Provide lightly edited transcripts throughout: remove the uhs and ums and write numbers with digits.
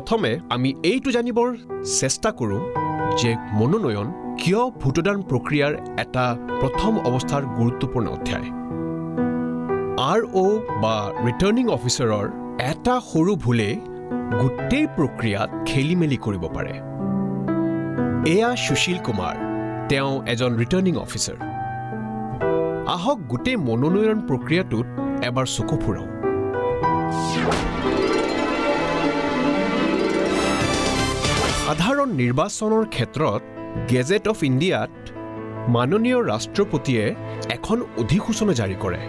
প্ৰথমে আমি এইটো জানিবৰ চেষ্টা কৰোঁ যে মনোনয়ন কিয় ভোটদান প্ৰক্ৰিয়াৰ এটা প্ৰথম অৱস্থাৰ গুৰুত্বপূৰ্ণ অধ্যায়। RO বা ৰিটাৰ্নিং অফিচাৰৰ এটা সৰু ভুলে গোটেই প্ৰক্ৰিয়াত খেলিমেলি কৰিব পাৰে। এয়া সুশীল কুমাৰ, তেওঁ এজন ৰিটাৰ্নিং অফিচাৰ। আহক গোটেই মনোনয়ন প্ৰক্ৰিয়াটোত এবাৰ চকু ফুৰাওঁ। সাধাৰণ নিৰ্বাচনৰ ক্ষেত্ৰত গেজেট অফ ইণ্ডিয়াত মাননীয় ৰাষ্ট্ৰপতিয়ে এখন অধিসূচনা জাৰি কৰে।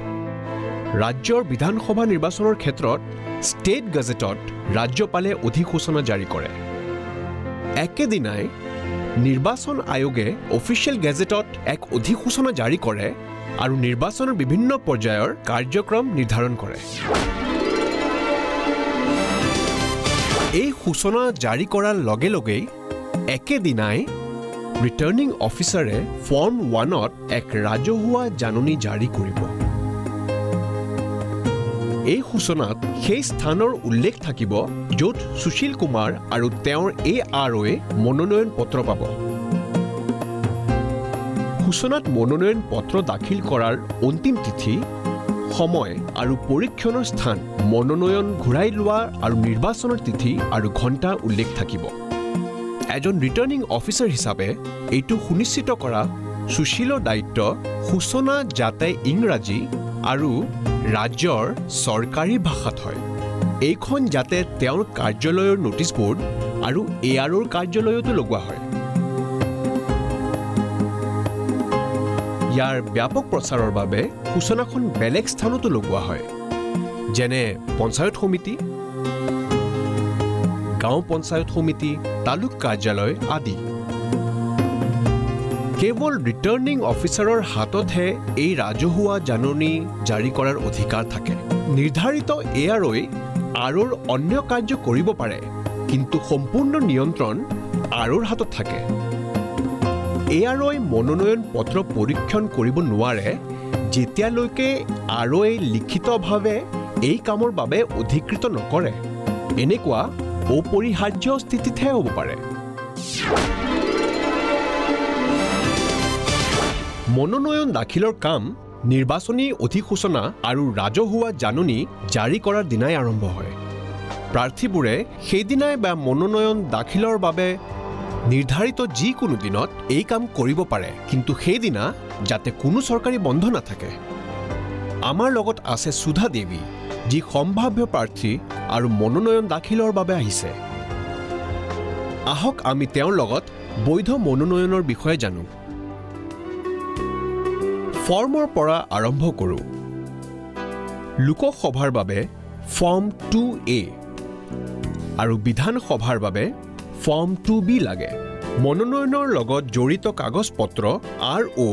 ৰাজ্যৰ বিধানসভা নিৰ্বাচনৰ ক্ষেত্ৰত ষ্টেট গেজেটত ৰাজ্যপালে অধিসূচনা জাৰি কৰে। একেদিনাই নিৰ্বাচন আয়োগে অফিচিয়েল গেজেটত এক অধিসূচনা জাৰি কৰে আৰু নিৰ্বাচনৰ বিভিন্ন পৰ্যায়ৰ কাৰ্যক্ৰম নিৰ্ধাৰণ কৰে। এই সূচনা জাৰি কৰাৰ লগে লগেই একেদিনাই ৰিটাৰ্নিং অফিচাৰে ফৰ্ম 1ত এক ৰাজহুৱা জাননী জাৰি কৰিব। এই সূচনাত সেই স্থানৰ উল্লেখ থাকিব য'ত সুশীল কুমাৰ আৰু তেওঁৰ ROয়ে মনোনয়ন পত্ৰ পাব। সূচনাত মনোনয়ন পত্ৰ দাখিল কৰাৰ অন্তিম তিথি, সময় আৰু পৰীক্ষণৰ স্থান, মনোনয়ন ঘূৰাই লোৱা আৰু নিৰ্বাচনৰ তিথি আৰু ঘণ্টা উল্লেখ থাকিব। এজন ৰিটাৰ্নিং অফিচাৰ হিচাপে এইটো সুনিশ্চিত কৰা সুশীলৰ দায়িত্ব সূচনা যাতে ইংৰাজী আৰু ৰাজ্যৰ চৰকাৰী ভাষাত হয়। এইখন যাতে তেওঁৰ কাৰ্যালয়ৰ নটিছ বৰ্ড আৰু AROৰ কাৰ্যালয়তো লগোৱা হয়। ইয়াৰ ব্যাপক প্ৰচাৰৰ বাবে সূচনাখন বেলেগ স্থানতো লগোৱা হয়, যেনে পঞ্চায়ত সমিতি, গাঁও পঞ্চায়ত সমিতি, তালুক কাৰ্যালয় আদি। কেৱল ৰিটাৰ্নিং অফিচাৰৰ হাততহে এই ৰাজহুৱা জাননী জাৰি কৰাৰ অধিকাৰ থাকে। নিৰ্ধাৰিত AROই ROৰ অন্য কাৰ্য কৰিব পাৰে, কিন্তু সম্পূৰ্ণ নিয়ন্ত্ৰণ ROৰ হাতত থাকে। AROই মনোনয়ন পত্ৰ পৰীক্ষণ কৰিব নোৱাৰে যেতিয়ালৈকে ROয়ে লিখিতভাৱে এই কামৰ বাবে অধিকৃত নকৰে। এনেকুৱা অপৰিহাৰ্য স্থিতিতহে হ'ব পাৰে। মনোনয়ন দাখিলৰ কাম নিৰ্বাচনী অধিসূচনা আৰু ৰাজহুৱা জাননী জাৰি কৰাৰ দিনাই আৰম্ভ হয়। প্ৰাৰ্থীবোৰে সেইদিনাই বা মনোনয়ন দাখিলৰ বাবে নিৰ্ধাৰিত যিকোনো দিনত এই কাম কৰিব পাৰে, কিন্তু সেইদিনা যাতে কোনো চৰকাৰী বন্ধ নাথাকে। আমাৰ লগত আছে সুধা দেৱী, যি সম্ভাৱ্য প্ৰাৰ্থী আৰু মনোনয়ন দাখিলৰ বাবে আহিছে। আহক আমি তেওঁৰ লগত বৈধ মনোনয়নৰ বিষয়ে জানো। ফৰ্মৰ পৰা আৰম্ভ কৰোঁ। লোকসভাৰ বাবে ফৰ্ম 2A আৰু বিধানসভাৰ বাবে ফৰ্ম 2B লাগে। মনোনয়নৰ লগত জড়িত কাগজ পত্ৰ RO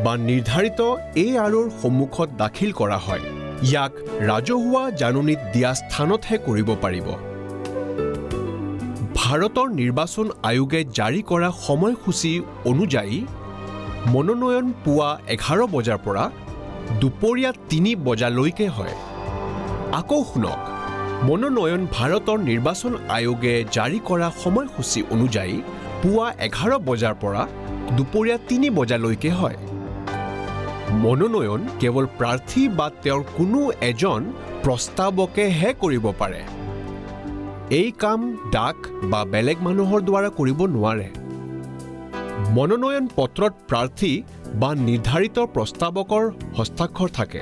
বা নিৰ্ধাৰিত AROৰ সন্মুখত দাখিল কৰা হয়। ইয়াক ৰাজহুৱা জাননীত দিয়া স্থানতহে কৰিব পাৰিব। ভাৰতৰ নিৰ্বাচন আয়োগে জাৰি কৰা সময়সূচী অনুযায়ী মনোনয়ন পুৱা 11 বজাৰ পৰা দুপৰীয়া 3 বজালৈকে হয়। আকৌ শুনক, মনোনয়ন ভাৰতৰ নিৰ্বাচন আয়োগে জাৰি কৰা সময়সূচী অনুযায়ী পুৱা 11 বজাৰ পৰা দুপৰীয়া 3 বজালৈকে হয়। মনোনয়ন কেৱল প্ৰাৰ্থী বা তেওঁৰ কোনো এজন প্ৰস্তাৱকেহে কৰিব পাৰে। এই কাম ডাক বা বেলেগ মানুহৰ দ্বাৰা কৰিব নোৱাৰে। মনোনয়ন পত্ৰত প্ৰাৰ্থী বা নিৰ্ধাৰিত প্ৰস্তাৱকৰ হস্তাক্ষৰ থাকে।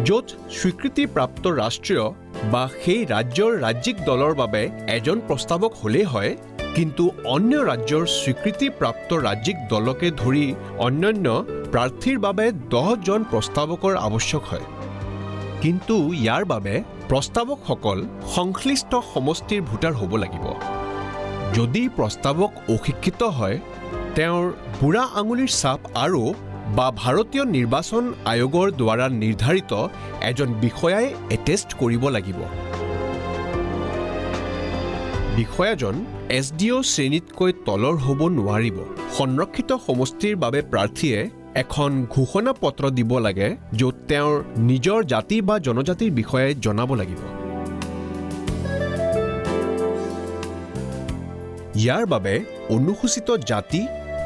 য'ত স্বীকৃতিপ্ৰাপ্ত ৰাষ্ট্ৰীয় বা সেই ৰাজ্যৰ ৰাজ্যিক দলৰ বাবে এজন প্ৰস্তাৱক হ'লেই হয়, কিন্তু অন্য ৰাজ্যৰ স্বীকৃতিপ্ৰাপ্ত ৰাজ্যিক দলকে ধৰি অন্যান্য প্ৰাৰ্থীৰ বাবে 10 জন প্ৰস্তাৱকৰ আৱশ্যক হয়। কিন্তু ইয়াৰ বাবে প্ৰস্তাৱকসকল সংশ্লিষ্ট সমষ্টিৰ ভোটাৰ হ'ব লাগিব। যদি প্ৰস্তাৱক অশিক্ষিত হয়, তেওঁৰ বুঢ়া আঙুলিৰ ছাপ আৰু বা ভাৰতীয় নিৰ্বাচন আয়োগৰ দ্বাৰা নিৰ্ধাৰিত এজন বিষয়াই এটেষ্ট কৰিব লাগিব। বিষয়াজন SDO শ্ৰেণীতকৈ তলৰ হ'ব নোৱাৰিব। সংৰক্ষিত সমষ্টিৰ বাবে প্ৰাৰ্থীয়ে এখন ঘোষণা পত্ৰ দিব লাগে, য'ত তেওঁৰ নিজৰ জাতি বা জনজাতিৰ বিষয়ে জনাব লাগিব। ইয়াৰ বাবে অনুসূচিত জাতি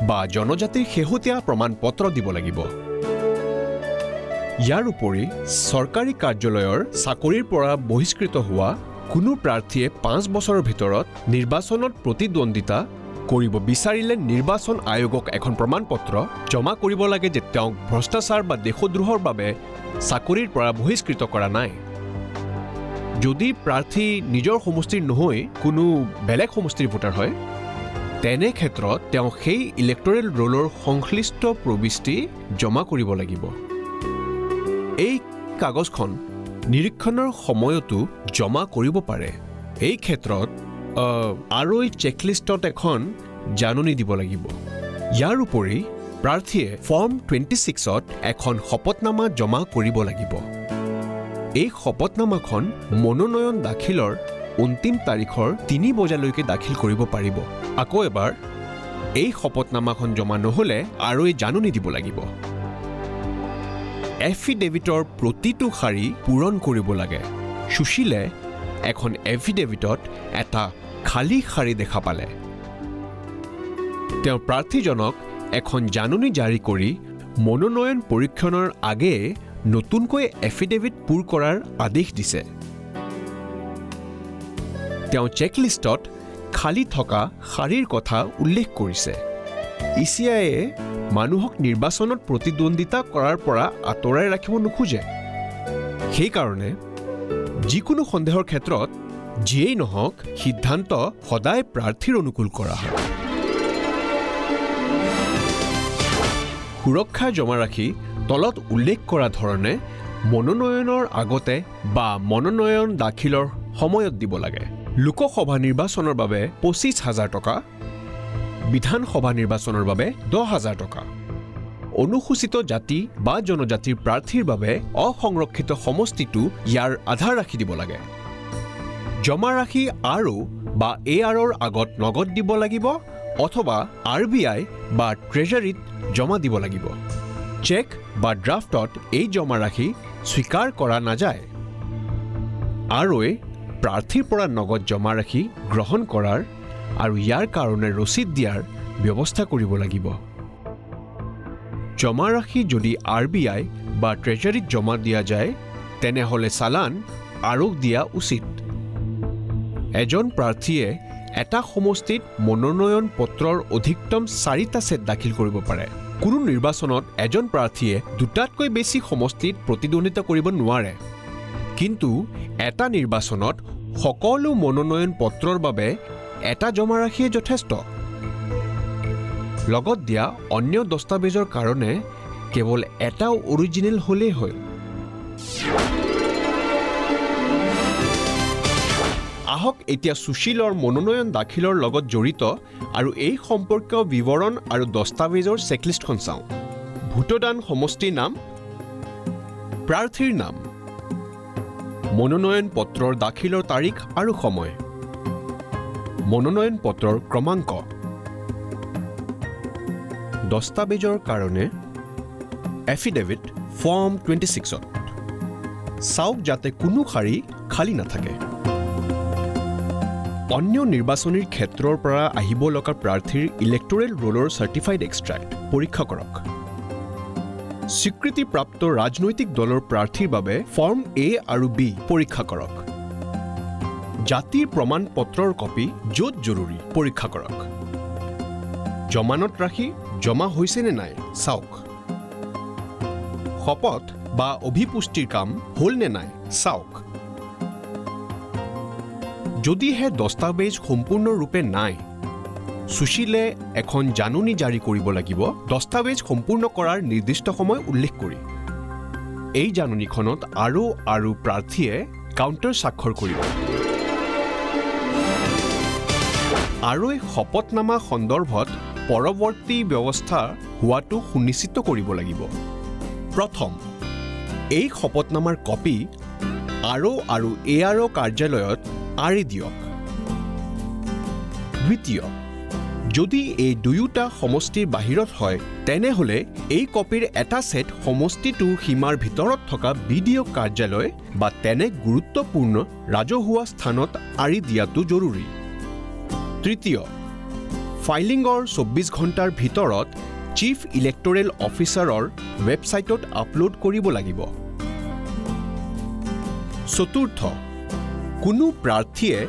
বা জনজাতিৰ শেহতীয়া প্ৰমাণপত্ৰ দিব লাগিব। ইয়াৰ উপৰি চৰকাৰী কাৰ্যালয়ৰ চাকৰিৰ পৰা বহিষ্কৃত হোৱা কোনো প্ৰাৰ্থীয়ে 5 বছৰৰ ভিতৰত নিৰ্বাচনত প্ৰতিদ্বন্দ্বিতা কৰিব বিচাৰিলে নিৰ্বাচন আয়োগক এখন প্ৰমাণপত্ৰ জমা কৰিব লাগে যে তেওঁক ভ্ৰষ্টাচাৰ বা দেশদ্ৰোহৰ বাবে চাকৰিৰ পৰা বহিষ্কৃত কৰা নাই। যদি প্ৰাৰ্থী নিজৰ সমষ্টিৰ নহয় কোনো বেলেগ সমষ্টিৰ ভোটাৰ হয়, তেনে ক্ষেত্ৰত তেওঁ সেই ইলেক্টৰেল ৰোলৰ সংশ্লিষ্ট প্ৰবিষ্টি জমা কৰিব লাগিব। এই কাগজখন নিৰীক্ষণৰ সময়তো জমা কৰিব পাৰে। এই ক্ষেত্ৰত আৰু এই চেকলিষ্টত এখন জাননী দিব লাগিব। ইয়াৰ উপৰি প্ৰাৰ্থীয়ে ফৰ্ম 26ত এখন শপতনামা জমা কৰিব লাগিব। এই শপতনামাখন মনোনয়ন দাখিলৰ অন্তিম তাৰিখৰ 3 বজালৈকে দাখিল কৰিব পাৰিব। আকৌ এবাৰ এই শপতনামাখন জমা নহ'লে আৰু এই জাননী দিব লাগিব। এফিডেভিটৰ প্ৰতিটো শাৰী পূৰণ কৰিব লাগে। সুশীলে এখন এফিডেভিটত এটা খালী শাৰী দেখা পালে। তেওঁ প্ৰাৰ্থীজনক এখন জাননী জাৰি কৰি মনোনয়ন পৰীক্ষণৰ আগেয়ে নতুনকৈ এফিডেভিট পূৰ কৰাৰ আদেশ দিছে। তেওঁ চেকলিষ্টত খালী থকা শাৰীৰ কথা উল্লেখ কৰিছে। ইচিআইয়ে মানুহক নিৰ্বাচনত প্ৰতিদ্বন্দ্বিতা কৰাৰ পৰা আঁতৰাই ৰাখিব নোখোজে। সেইকাৰণে যিকোনো সন্দেহৰ ক্ষেত্ৰত যিয়েই নহওক সিদ্ধান্ত সদায় প্ৰাৰ্থীৰ অনুকূল কৰা হয়। সুৰক্ষা জমা ৰাখি তলত উল্লেখ কৰা ধৰণে মনোনয়নৰ আগতে বা মনোনয়ন দাখিলৰ সময়ত দিব লাগে। লোকসভা নিৰ্বাচনৰ বাবে 25,000 টকা, বিধানসভা নিৰ্বাচনৰ বাবে 10,000 টকা। অনুসূচিত জাতি বা জনজাতিৰ প্ৰাৰ্থীৰ বাবে অসংৰক্ষিত সমষ্টিটো ইয়াৰ আধা ৰাখি দিব লাগে। জমা ৰাখি আৰু বা ARৰ আগত নগদ দিব লাগিব অথবা RBI বা ট্ৰেজাৰীত জমা দিব লাগিব। চেক বা ড্ৰাফটত এই জমা ৰাখি স্বীকাৰ কৰা নাযায়। আৰু প্ৰাৰ্থীৰ পৰা নগদ জমা ৰাখি গ্ৰহণ কৰাৰ আৰু ইয়াৰ কাৰণে ৰচিদ দিয়াৰ ব্যৱস্থা কৰিব লাগিব। জমা ৰাখি যদি RBI বা ট্ৰেজাৰীত জমা দিয়া যায় তেনেহ'লে চালান আৰোপ দিয়া উচিত। এজন প্ৰাৰ্থীয়ে এটা সমষ্টিত মনোনয়ন পত্ৰৰ অধিকতম 4টা ছেট দাখিল কৰিব পাৰে। কোনো নিৰ্বাচনত এজন প্ৰাৰ্থীয়ে 2টাতকৈ বেছি সমষ্টিত প্ৰতিদ্বন্দ্বিতা কৰিব নোৱাৰে। কিন্তু এটা নিৰ্বাচনত সকলো মনোনয়ন পত্ৰৰ বাবে এটা জমা ৰাখিয়ে যথেষ্ট। লগত দিয়া অন্য দস্তাবেজৰ কাৰণে কেৱল এটা অৰিজিনেল হ'লেই হয়। আহক এতিয়া সুশীলৰ মনোনয়ন দাখিলৰ লগত জড়িত আৰু এই সম্পৰ্কীয় বিৱৰণ আৰু দস্তাবেজৰ চেকলিষ্টখন চাওঁ। ভোটদান সমষ্টিৰ নাম, প্ৰাৰ্থীৰ নাম, মনোনয়ন পত্ৰৰ দাখিলৰ তাৰিখ আৰু সময়, মনোনয়ন পত্ৰৰ ক্ৰমাংক, দস্তাবেজৰ কাৰণে এফিডেভিট ফৰ্ম 26ত চাওক যাতে কোনো শাৰী খালী নাথাকে। অন্য নিৰ্বাচনীৰ ক্ষেত্ৰৰ পৰা আহিব লগা প্ৰাৰ্থীৰ ইলেক্টৰেল ৰোলৰ চাৰ্টিফাইড এক্সট্ৰেক্ট পৰীক্ষা কৰক। স্বীকৃতিপ্ৰাপ্ত ৰাজনৈতিক দলৰ প্ৰাৰ্থীৰ বাবে ফৰ্ম A আৰু B পৰীক্ষা কৰক। জাতিৰ প্ৰমাণ পত্ৰৰ কপি য'ত জৰুৰী পৰীক্ষা কৰক। জমানত ৰাখি জমা হৈছে নে নাই চাওক। শপত বা অভিপুষ্টিৰ কাম হ'ল নে নাই চাওক। যদিহে দস্তাবেজ সম্পূৰ্ণৰূপে নাই, সুশীলে এখন জাননী জাৰি কৰিব লাগিব দস্তাবেজ সম্পূৰ্ণ কৰাৰ নিৰ্দিষ্ট সময় উল্লেখ কৰি। এই জাননীখনত আৰু প্ৰাৰ্থীয়ে কাউণ্টাৰ স্বাক্ষৰ কৰিব। আৰু এই শপতনামা সন্দৰ্ভত পৰৱৰ্তী ব্যৱস্থা হোৱাটো সুনিশ্চিত কৰিব লাগিব। প্ৰথম, এই শপতনামাৰ কপি আৰু AR কাৰ্যালয়ত আঁৰি দিয়ক। দ্বিতীয়, যদি এই দুয়োটা সমষ্টিৰ বাহিৰত হয় তেনেহ'লে এই কপিৰ এটা ছেট সমষ্টিটোৰ সীমাৰ ভিতৰত থকা BDO কাৰ্যালয় বা তেনে গুৰুত্বপূৰ্ণ ৰাজহুৱা স্থানত আঁৰি দিয়াটো জৰুৰী। তৃতীয়, ফাইলিঙৰ 24 ঘণ্টাৰ ভিতৰত চিফ ইলেক্টৰেল অফিচাৰৰ ৱেবছাইটত আপলোড কৰিব লাগিব। চতুৰ্থ, কোনো প্ৰাৰ্থীয়ে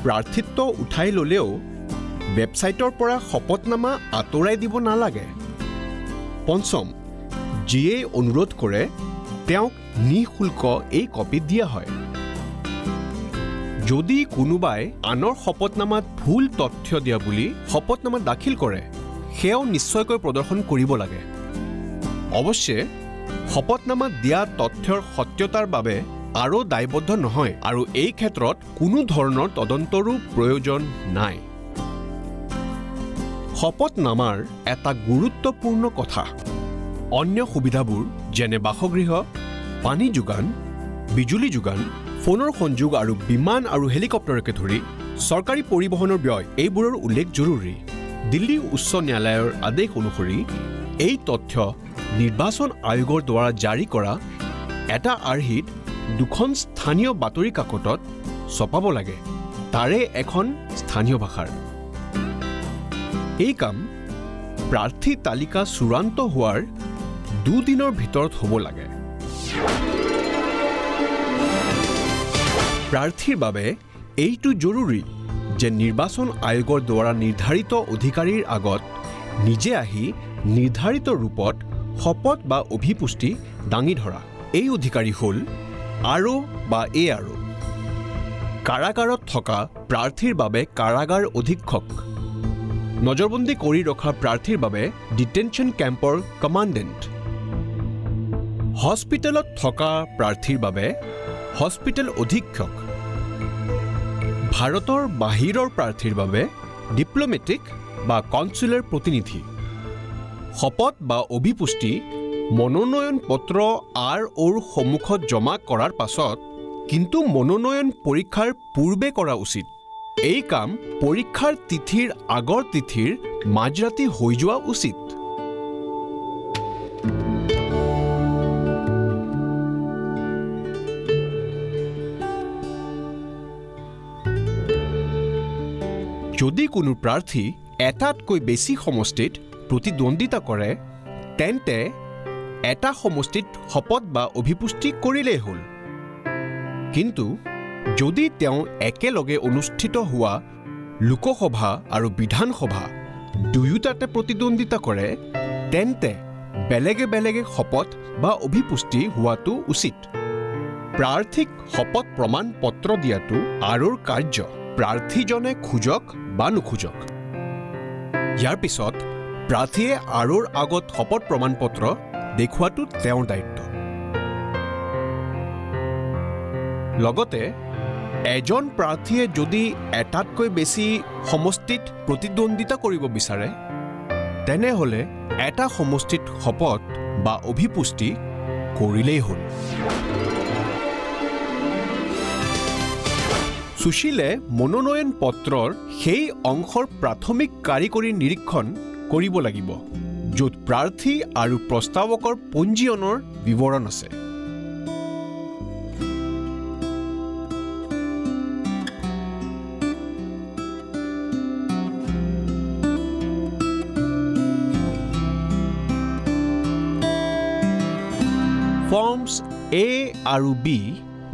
প্ৰাৰ্থিত্ব উঠাই ল'লেও ৱেবছাইটৰ পৰা শপতনামা আঁতৰাই দিব নালাগে। পঞ্চম, যিয়ে অনুৰোধ কৰে তেওঁক নিঃশুল্ক এই কপি দিয়া হয়। যদি কোনোবাই আনৰ শপতনামাত ভুল তথ্য দিয়া বুলি শপতনামা দাখিল কৰে, সেয়াও নিশ্চয়কৈ প্ৰদৰ্শন কৰিব লাগে। অৱশ্যে শপতনামাত দিয়া তথ্যৰ সত্যতাৰ বাবে আৰু দায়বদ্ধ নহয় আৰু এই ক্ষেত্ৰত কোনো ধৰণৰ তদন্তৰো প্ৰয়োজন নাই। শপতনামাৰ এটা গুৰুত্বপূৰ্ণ কথা, অন্য সুবিধাবোৰ যেনে বাসগৃহ, পানী যোগান, বিজুলী যোগান, ফোনৰ সংযোগ আৰু বিমান আৰু হেলিকপ্টাৰকে ধৰি চৰকাৰী পৰিবহণৰ ব্যয় এইবোৰৰ উল্লেখ জৰুৰী। দিল্লী উচ্চ ন্যায়ালয়ৰ আদেশ অনুসৰি এই তথ্য নিৰ্বাচন আয়োগৰ দ্বাৰা জাৰি কৰা এটা আৰ্হিত 2খন স্থানীয় বাতৰি কাকতত ছপাব লাগে, তাৰে এখন স্থানীয় ভাষাৰ। এই কাম প্ৰাৰ্থী তালিকা চূড়ান্ত হোৱাৰ 2 দিনৰ ভিতৰত হ'ব লাগে। প্ৰাৰ্থীৰ বাবে এইটো জৰুৰী যে নিৰ্বাচন আয়োগৰ দ্বাৰা নিৰ্ধাৰিত অধিকাৰীৰ আগত নিজে আহি নিৰ্ধাৰিত ৰূপত শপত বা অভিপুষ্টি দাঙি ধৰা। এই অধিকাৰী হ'ল আৰু বা আৰু কাৰাগাৰত থকা প্ৰাৰ্থীৰ বাবে কাৰাগাৰ অধীক্ষক, নজৰবন্দী কৰি ৰখা প্ৰাৰ্থীৰ বাবে ডিটেনশ্যন কেম্পৰ কমাণ্ডেণ্ট, হস্পিটেলত থকা প্ৰাৰ্থীৰ বাবে হস্পিটেল অধীক্ষক, ভাৰতৰ বাহিৰৰ প্ৰাৰ্থীৰ বাবে ডিপ্ল'মেটিক বা কনচুলাৰ প্ৰতিনিধি। শপত বা অভিপুষ্টি মনোনয়ন পত্ৰ ROৰ সন্মুখত জমা কৰাৰ পাছত, কিন্তু মনোনয়ন পৰীক্ষাৰ পূৰ্বে কৰা উচিত। এই কাম পৰীক্ষাৰ তিথিৰ আগৰ তিথিৰ মাজৰাতি হৈ যোৱা উচিত। যদি কোনো প্ৰাৰ্থী এটাতকৈ বেছি সমষ্টিত প্ৰতিদ্বন্দ্বিতা কৰে, তেন্তে এটা সমষ্টিত শপত বা অভিপুষ্টি কৰিলেই হ'ল। কিন্তু যদি তেওঁ একেলগে অনুষ্ঠিত হোৱা লোকসভা আৰু বিধানসভা দুয়োটাতে প্ৰতিদ্বন্দ্বিতা কৰে, তেন্তে বেলেগে বেলেগে শপত বা অভিপুষ্টি হোৱাটো উচিত। প্ৰাৰ্থীক শপত প্ৰমাণ পত্ৰ দিয়াটো আৰুৰ কাৰ্য, প্ৰাৰ্থীজনে খোজক বা নোখোজক। ইয়াৰ পিছত প্ৰাৰ্থীয়ে আৰুৰ আগত শপত প্ৰমাণ পত্ৰ দেখুৱাটো তেওঁৰ দায়িত্ব। লগতে এজন প্ৰাৰ্থীয়ে যদি এটাতকৈ বেছি সমষ্টিত প্ৰতিদ্বন্দ্বিতা কৰিব বিচাৰে, তেনেহ'লে এটা সমষ্টিত শপত বা অভিপুষ্টি কৰিলেই হ'ল। সুশীলে মনোনয়ন পত্ৰৰ সেই অংশৰ প্ৰাথমিক কাৰিকৰী নিৰীক্ষণ কৰিব লাগিব য'ত প্ৰাৰ্থী আৰু প্ৰস্তাৱকৰ পঞ্জীয়নৰ বিৱৰণ আছে। ফৰ্মছ A আৰু B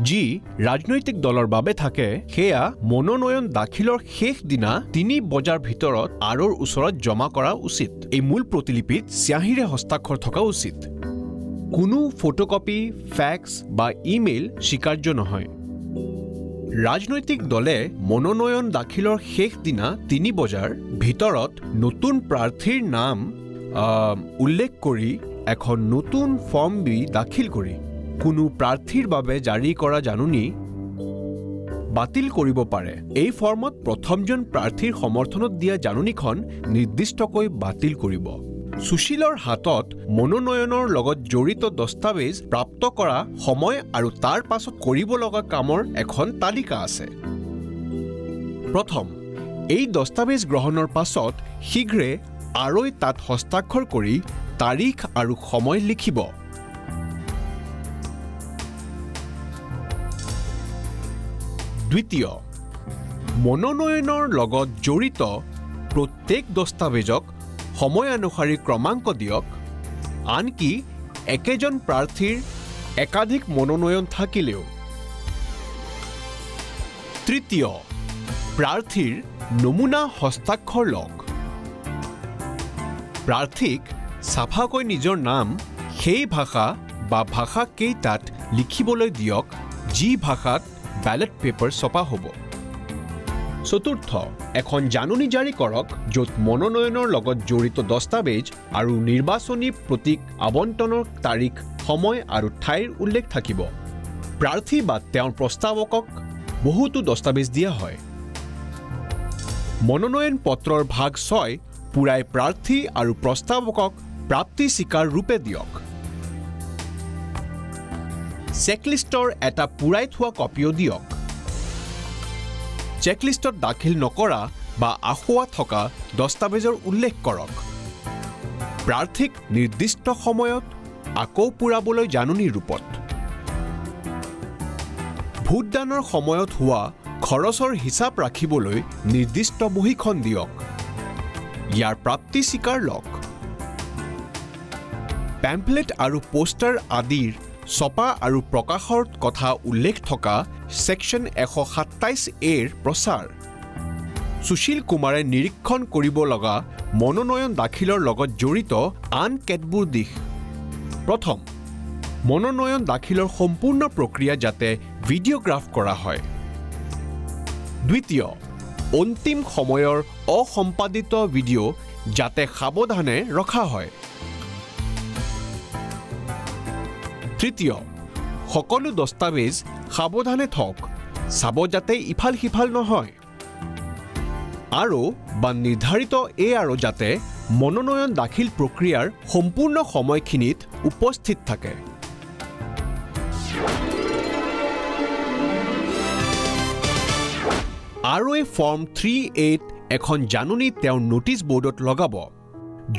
যি ৰাজনৈতিক দলৰ বাবে থাকে, সেয়া মনোনয়ন দাখিলৰ শেষ দিনা 3 বজাৰ ভিতৰত আৰুৰ ওচৰত জমা কৰা উচিত। এই মূল প্ৰতিলিপিত চিয়াহীৰে হস্তাক্ষৰ থকা উচিত। কোনো ফটোকপি, ফেক্স বা ইমেইল স্বীকাৰ্য নহয়। ৰাজনৈতিক দলে মনোনয়ন দাখিলৰ শেষ দিনা 3 বজাৰ ভিতৰত নতুন প্ৰাৰ্থীৰ নাম উল্লেখ কৰি এখন নতুন ফৰ্ম B দাখিল কৰি কোনো প্ৰাৰ্থীৰ বাবে জাৰি কৰা জাননী বাতিল কৰিব পাৰে। এই ফৰ্মত প্ৰথমজন প্ৰাৰ্থীৰ সমৰ্থনত দিয়া জাননীখন নিৰ্দিষ্টকৈ বাতিল কৰিব। সুশীলৰ হাতত মনোনয়নৰ লগত জড়িত দস্তাবেজ প্ৰাপ্ত কৰা সময় আৰু তাৰ পাছত কৰিব লগা কামৰ এখন তালিকা আছে। প্ৰথম, এই দস্তাবেজ গ্ৰহণৰ পাছত শীঘ্ৰে আৰই তাত হস্তাক্ষৰ কৰি তাৰিখ আৰু সময় লিখিব। দ্বিতীয়, মনোনয়নৰ লগত জড়িত প্ৰত্যেক দস্তাবেজক সময়ানুসাৰী ক্ৰমাংক দিয়ক আনকি একেজন প্ৰাৰ্থীৰ একাধিক মনোনয়ন থাকিলেও তৃতীয় প্ৰাৰ্থীৰ নমুনা হস্তাক্ষৰ লওক প্ৰাৰ্থীক সাফাকৈ নিজৰ নাম সেই ভাষা বা ভাষা কেইটাত লিখিবলৈ দিয়ক যি ভাষাত ব্যালট পেপাৰ ছপা হ'ব চতুৰ্থ এখন জাননী জাৰি কৰক য'ত মনোনয়নৰ লগত জড়িত দস্তাবেজ আৰু নিৰ্বাচনী প্ৰতীক আবণ্টনৰ তাৰিখ সময় আৰু ঠাইৰ উল্লেখ থাকিব প্ৰাৰ্থী বা তেওঁৰ প্ৰস্তাৱকক বহুতো দস্তাবেজ দিয়া হয় মনোনয়ন পত্ৰৰ ভাগ 6 পুৰাই প্ৰাৰ্থী আৰু প্ৰস্তাৱকক প্ৰাপ্তি স্বীকাৰ ৰূপে দিয়ক চেকলিষ্টৰ এটা পুৰাই থোৱা কপিও দিয়ক চেকলিষ্টত দাখিল নকৰা বা আখোৱা থকা দস্তাবেজৰ উল্লেখ কৰক প্ৰাৰ্থীক নিৰ্দিষ্ট সময়ত আকৌ পুৰাবলৈ জাননী ৰূপত ভোটদানৰ সময়ত হোৱা খৰচৰ হিচাপ ৰাখিবলৈ নিৰ্দিষ্ট বহীখন দিয়ক ইয়াৰ প্ৰাপ্তি স্বীকাৰ লওক পেম্পলেট আৰু পোষ্টাৰ আদিৰ ছপা আৰু প্ৰকাশৰ কথা উল্লেখ থকা সেকশন 127 এৰ প্ৰচাৰ সুশীল কুমাৰে নিৰীক্ষণ কৰিব লগা মনোনয়ন দাখিলৰ লগত জড়িত আন কেতবোৰ দিশ প্ৰথম মনোনয়ন দাখিলৰ সম্পূৰ্ণ প্ৰক্ৰিয়া যাতে ভিডিঅগ্ৰাফ কৰা হয় দ্বিতীয় অন্তিম সময়ৰ অসম্পাদিত ভিডিঅ' যাতে সাৱধানে ৰখা হয় তৃতীয় সকলো দস্তাবেজ সাৱধানে থওক চাব যাতে ইফাল সিফাল নহয় আৰু বা নিৰ্ধাৰিত আৰু যাতে মনোনয়ন দাখিল প্ৰক্ৰিয়াৰ সম্পূৰ্ণ সময়খিনিত উপস্থিত থাকে আৰু এই ফৰ্ম 38 এখন জাননী তেওঁৰ নোটিছ বৰ্ডত লগাব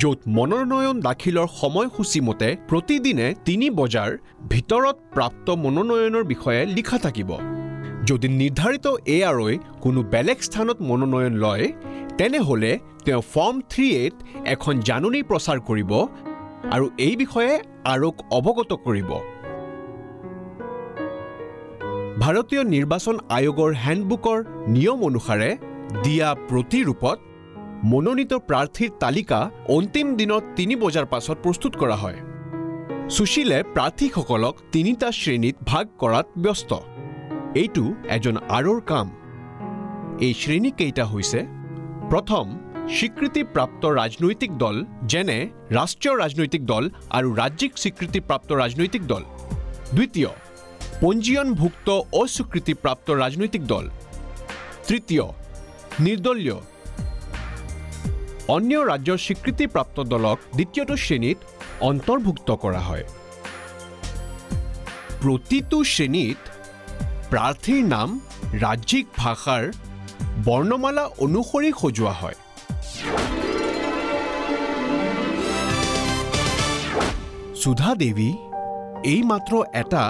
য'ত মনোনয়ন দাখিলৰ সময়সূচী মতে প্ৰতিদিনে 3 বজাৰ ভিতৰত প্ৰাপ্ত মনোনয়নৰ বিষয়ে লিখা থাকিব যদি নিৰ্ধাৰিত আৰই কোনো বেলেগ স্থানত মনোনয়ন লয় তেনেহলে তেওঁ ফৰ্ম 38 এখন জাননী প্ৰচাৰ কৰিব আৰু এই বিষয়ে আৰক অৱগত কৰিব ভাৰতীয় নিৰ্বাচন আয়োগৰ হেণ্ডবুকৰ নিয়ম অনুসাৰে দিয়া প্ৰতিৰূপত মনোনীত প্ৰাৰ্থীৰ তালিকা অন্তিম দিনত 3 বজাৰ পাছত প্ৰস্তুত কৰা হয় সুশীলে প্ৰাৰ্থীসকলক 3টা শ্ৰেণীত ভাগ কৰাত ব্যস্ত এইটো এজন আৰৰ কাম এই শ্ৰেণী কেইটা হৈছে প্ৰথম স্বীকৃতিপ্ৰাপ্ত ৰাজনৈতিক দল যেনে ৰাষ্ট্ৰীয় ৰাজনৈতিক দল আৰু ৰাজ্যিক স্বীকৃতিপ্ৰাপ্ত ৰাজনৈতিক দল দ্বিতীয় পঞ্জীয়নভুক্ত অস্বীকৃতিপ্ৰাপ্ত ৰাজনৈতিক দল তৃতীয় নিৰ্দলীয় অন্য ৰাজ্যৰ স্বীকৃতিপ্ৰাপ্ত দলক দ্বিতীয়টো শ্ৰেণীত অন্তৰ্ভুক্ত কৰা হয় প্ৰতিটো শ্ৰেণীত প্ৰাৰ্থীৰ নাম ৰাজ্যিক ভাষাৰ বৰ্ণমালা অনুসৰি সজোৱা হয় সুধা দেৱী এই মাত্ৰ এটা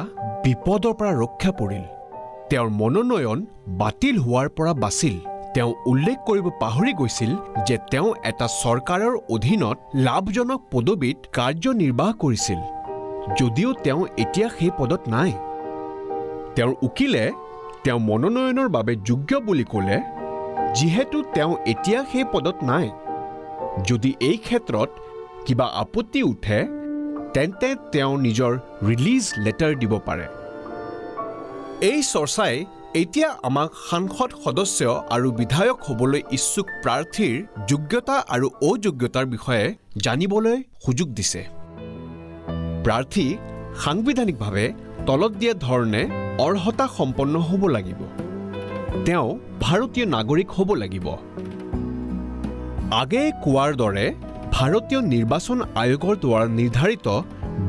বিপদৰ পৰা ৰক্ষা পৰিল তেওঁৰ মনোনয়ন বাতিল হোৱাৰ পৰা বাছিল তেওঁ উল্লেখ কৰিব পাহৰি গৈছিল যে তেওঁ এটা চৰকাৰৰ অধীনত লাভজনক পদবীত কাৰ্যনিৰ্বাহ কৰিছিল যদিও তেওঁ এতিয়া সেই পদত নাই তেওঁৰ উকিলে তেওঁ মনোনয়নৰ বাবে যোগ্য বুলি ক'লে যিহেতু তেওঁ এতিয়া সেই পদত নাই যদি এই ক্ষেত্ৰত কিবা আপত্তি উঠে তেন্তে তেওঁ নিজৰ ৰিলিজ লেটাৰ দিব পাৰে এই চৰ্চাই এতিয়া আমাক সাংসদ সদস্য আৰু বিধায়ক হ'বলৈ ইচ্ছুক প্ৰাৰ্থীৰ যোগ্যতা আৰু অযোগ্যতাৰ বিষয়ে জানিবলৈ সুযোগ দিছে প্ৰাৰ্থী সাংবিধানিকভাৱে তলত দিয়া ধৰণে অৰ্হতা সম্পন্ন হ'ব লাগিব তেওঁ ভাৰতীয় নাগৰিক হ'ব লাগিব আগে কোৱাৰ দৰে ভাৰতীয় নিৰ্বাচন আয়োগৰ দ্বাৰা নিৰ্ধাৰিত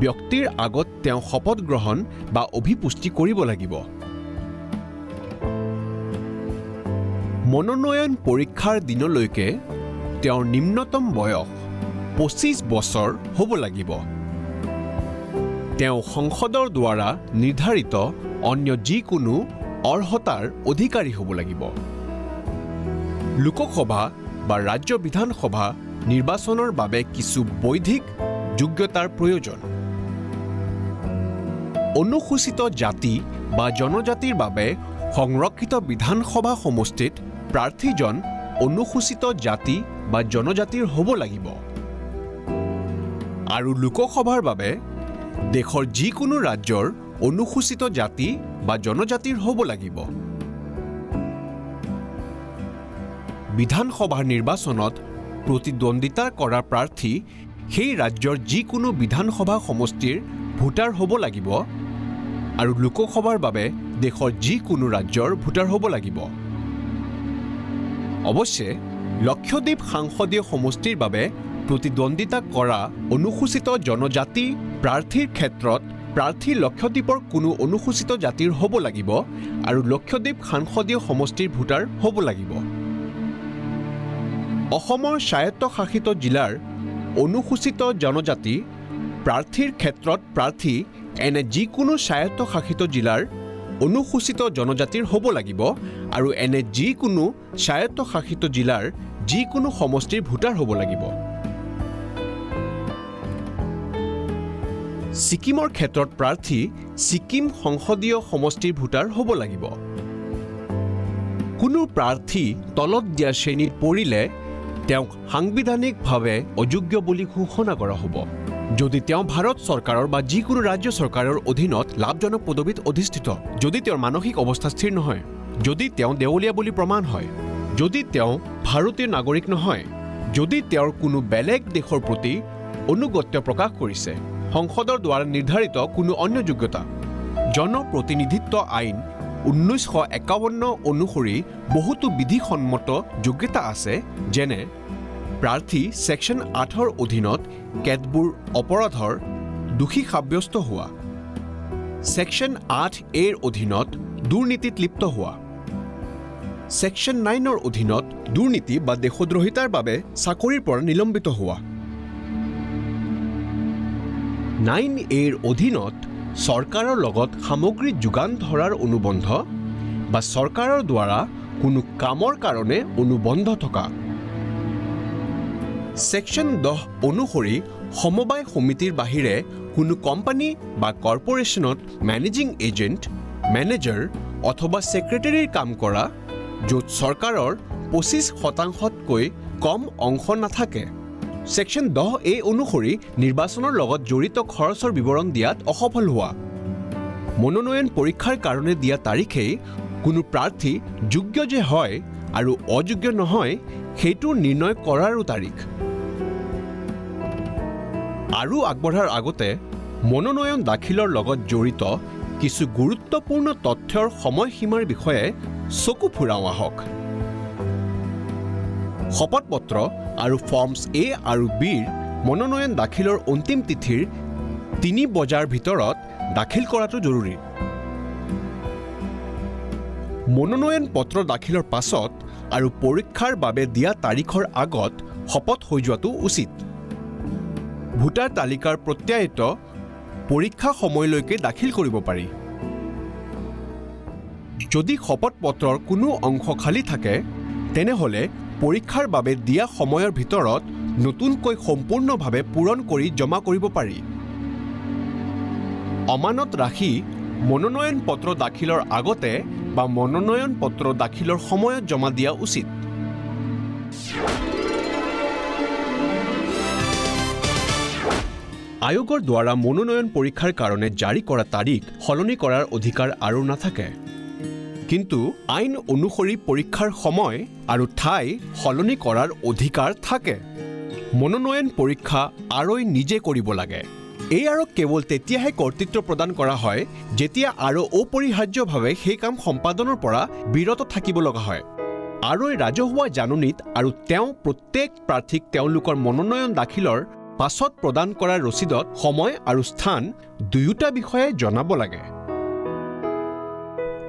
ব্যক্তিৰ আগত তেওঁ শপত গ্ৰহণ বা অভিপুষ্টি কৰিব লাগিব মনোনয়ন পৰীক্ষাৰ দিনলৈকে তেওঁৰ নিম্নতম বয়স 25 বছৰ হ'ব লাগিব তেওঁ সংসদৰ দ্বাৰা নিৰ্ধাৰিত অন্য যিকোনো অৰ্হতাৰ অধিকাৰী হ'ব লাগিব লোকসভা বা ৰাজ্য বিধানসভা নিৰ্বাচনৰ বাবে কিছু বৈধিক যোগ্যতাৰ প্ৰয়োজন। অনুসূচিত জাতি বা জনজাতিৰ বাবে সংৰক্ষিত বিধানসভা সমষ্টিত প্ৰাৰ্থীজন অনুসূচিত জাতি বা জনজাতিৰ হ'ব লাগিব। আৰু লোকসভাৰ বাবে দেশৰ যিকোনো ৰাজ্যৰ অনুসূচিত জাতি বা জনজাতিৰ হ'ব লাগিব। বিধানসভাৰ নিৰ্বাচনত প্ৰতিদ্বন্দ্বিতা কৰা প্ৰাৰ্থী সেই ৰাজ্যৰ যিকোনো বিধানসভা সমষ্টিৰ ভোটাৰ হ'ব লাগিব আৰু লোকসভাৰ বাবে দেশৰ যিকোনো ৰাজ্যৰ ভোটাৰ হ'ব লাগিব। অৱশ্যে লক্ষদ্বীপ সাংসদীয় সমষ্টিৰ বাবে প্ৰতিদ্বন্দ্বিতা কৰা অনুসূচিত জনজাতি প্ৰাৰ্থীৰ ক্ষেত্ৰত প্ৰাৰ্থী লক্ষদ্বীপৰ কোনো অনুসূচিত জাতিৰ হ'ব লাগিব আৰু লক্ষদ্বীপ সাংসদীয় সমষ্টিৰ ভোটাৰ হ'ব লাগিব। অসমৰ স্বায়ত্তশাসিত জিলাৰ অনুসূচিত জনজাতি প্ৰাৰ্থীৰ ক্ষেত্ৰত প্ৰাৰ্থী এনে যিকোনো স্বায়ত্তশাসিত জিলাৰ অনুসূচিত জনজাতিৰ হ'ব লাগিব আৰু এনে যিকোনো স্বায়ত্তশাসিত জিলাৰ যিকোনো সমষ্টিৰ ভোটাৰ হ'ব লাগিব। ছিকিমৰ ক্ষেত্ৰত প্ৰাৰ্থী ছিকিম সংসদীয় সমষ্টিৰ ভোটাৰ হ'ব লাগিব। কোনো প্ৰাৰ্থী তলত দিয়া শ্ৰেণীত পৰিলে তেওঁক সাংবিধানিকভাৱে অযোগ্য বুলি ঘোষণা কৰা হ'ব যদি তেওঁ ভাৰত চৰকাৰৰ বা যিকোনো ৰাজ্য চৰকাৰৰ অধীনত লাভজনক পদবীত অধিষ্ঠিত, যদি তেওঁৰ মানসিক অৱস্থা স্থিৰ নহয়, যদি তেওঁ দেৱলীয়া বুলি প্ৰমাণ হয়, যদি তেওঁ ভাৰতীয় নাগৰিক নহয়, যদি তেওঁৰ কোনো বেলেগ দেশৰ প্ৰতি অনুগত্য প্ৰকাশ কৰিছে, সংসদৰ দ্বাৰা নিৰ্ধাৰিত কোনো অন্য যোগ্যতা। জনপ্ৰতিনিধিত্ব আইন 1951 অনুসৰি বহুতো বিধিসন্মত যোগ্যতা আছে, যেনে প্ৰাৰ্থী ছেকশ্যন 8ৰ অধীনত কেতবোৰ অপৰাধৰ দোষী সাব্যস্ত হোৱা, ছেকশ্যন 8A অধীনত দুৰ্নীতিত লিপ্ত হোৱা, ছেকশ্যন 9ৰ অধীনত দুৰ্নীতি বা দেশদ্ৰোহিতাৰ বাবে চাকৰিৰ পৰা নিলম্বিত হোৱা, 9A অধীনত চৰকাৰৰ লগত সামগ্ৰী যোগান ধৰাৰ অনুবন্ধ বা চৰকাৰৰ দ্বাৰা কোনো কামৰ কাৰণে অনুবন্ধ থকা, ছেকশ্যন 10 অনুসৰি সমবায় সমিতিৰ বাহিৰে কোনো কোম্পানী বা কৰ্পোৰেশ্যনত মেনেজিং এজেণ্ট, মেনেজাৰ অথবা ছেক্ৰেটাৰীৰ কাম কৰা য'ত চৰকাৰৰ 25%তকৈ কম অংশ নাথাকে। ছেকশ্যন 10A অনুসৰি নিৰ্বাচনৰ লগত জড়িত খৰচৰ বিৱৰণ দিয়াত অসফল হোৱা, মনোনয়ন পৰীক্ষাৰ কাৰণে দিয়া তাৰিখেই কোনো প্ৰাৰ্থী যোগ্য যে হয় আৰু অযোগ্য নহয় সেইটো নিৰ্ণয় কৰাৰো তাৰিখ। আৰু আগবঢ়াৰ আগতে মনোনয়ন দাখিলৰ লগত জড়িত কিছু গুৰুত্বপূৰ্ণ তথ্যৰ সময়সীমাৰ বিষয়ে চকু ফুৰাওঁ আহক। শপতপত্ৰ আৰু ফৰ্মছ A আৰু Bৰ মনোনয়ন দাখিলৰ অন্তিম তিথিৰ 3 বজাৰ ভিতৰত দাখিল কৰাটো জৰুৰী। মনোনয়ন পত্ৰ দাখিলৰ পাছত আৰু পৰীক্ষাৰ বাবে দিয়া তাৰিখৰ আগত শপত হৈ যোৱাটো উচিত। ভোটাৰ তালিকাৰ প্ৰত্যায়িত পৰীক্ষা সময়লৈকে দাখিল কৰিব পাৰি। যদি শপত পত্ৰৰ কোনো অংশ খালী থাকে তেনেহ'লে পৰীক্ষাৰ বাবে দিয়া সময়ৰ ভিতৰত নতুনকৈ সম্পূৰ্ণভাৱে পূৰণ কৰি জমা কৰিব পাৰি। অমানত ৰাখি মনোনয়ন পত্ৰ দাখিলৰ আগতে বা মনোনয়ন পত্ৰ দাখিলৰ সময়ত জমা দিয়া উচিত। আয়োগৰ দ্বাৰা মনোনয়ন পৰীক্ষাৰ কাৰণে জাৰি কৰা তাৰিখ সলনি কৰাৰ অধিকাৰ আৰু নাথাকে, কিন্তু আইন অনুসৰি পৰীক্ষাৰ সময় আৰু ঠাই সলনি কৰাৰ অধিকাৰ থাকে। মনোনয়ন পৰীক্ষা আৰই নিজে কৰিব লাগে। এই আৰক কেৱল তেতিয়াহে কৰ্তৃত্ব প্ৰদান কৰা হয় যেতিয়া আৰু অপৰিহাৰ্যভাৱে সেই কাম সম্পাদনৰ পৰা বিৰত থাকিব লগা হয়। আৰই ৰাজহুৱা জাননীত আৰু তেওঁ প্ৰত্যেক প্ৰাৰ্থীক তেওঁলোকৰ মনোনয়ন দাখিলৰ পাছত প্ৰদান কৰা ৰচিদত সময় আৰু স্থান দুয়োটা বিষয়ে জনাব লাগে।